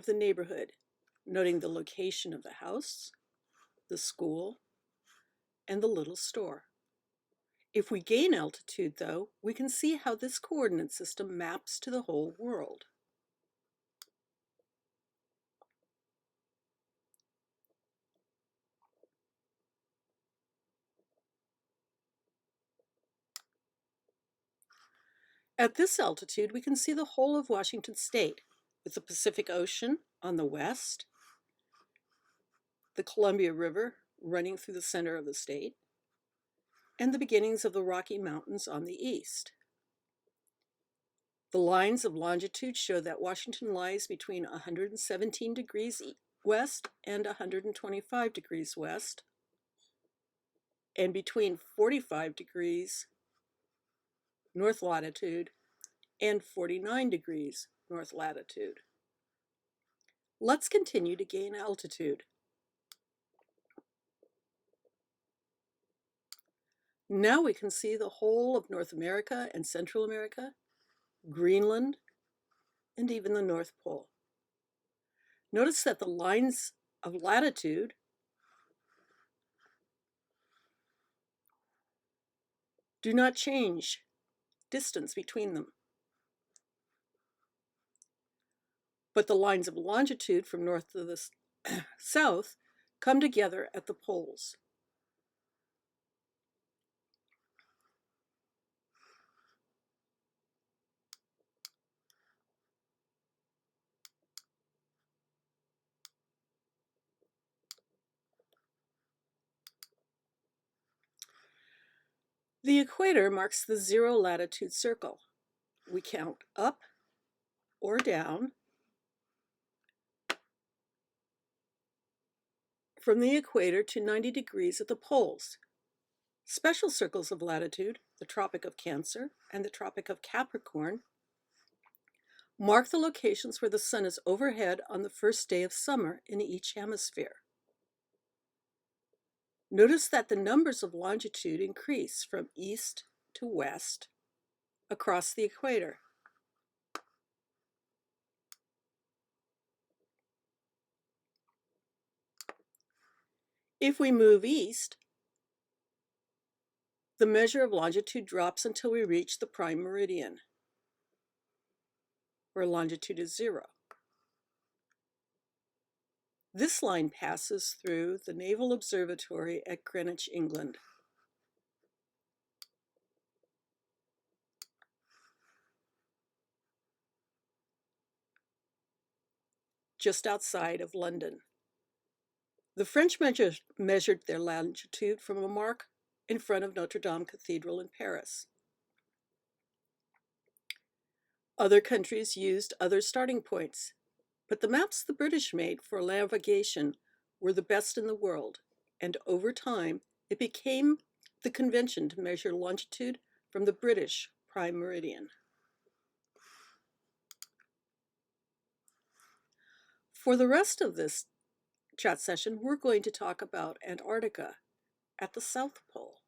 of the neighborhood, noting the location of the house, the school, and the little store. If we gain altitude, though, we can see how this coordinate system maps to the whole world. At this altitude, we can see the whole of Washington state, with the Pacific Ocean on the west, the Columbia River running through the center of the state, and the beginnings of the Rocky Mountains on the east. The lines of longitude show that Washington lies between 117 degrees west and 125 degrees west, and between 45 degrees north latitude and 49 degrees north latitude. Let's continue to gain altitude. Now we can see the whole of North America and Central America, Greenland, and even the North Pole. Notice that the lines of latitude do not change distance between them, but the lines of longitude from north to the south come together at the poles. The equator marks the zero latitude circle. We count up or down from the equator to 90 degrees at the poles. Special circles of latitude, the Tropic of Cancer and the Tropic of Capricorn, mark the locations where the sun is overhead on the first day of summer in each hemisphere. Notice that the numbers of longitude increase from east to west across the equator. If we move east, the measure of longitude drops until we reach the prime meridian, where longitude is 0. This line passes through the Naval Observatory at Greenwich, England. Just outside of London. The French measured their longitude from a mark in front of Notre Dame Cathedral in Paris. Other countries used other starting points, but the maps the British made for navigation were the best in the world, and over time it became the convention to measure longitude from the British prime meridian. For the rest of this chat session, we're going to talk about Antarctica at the South Pole.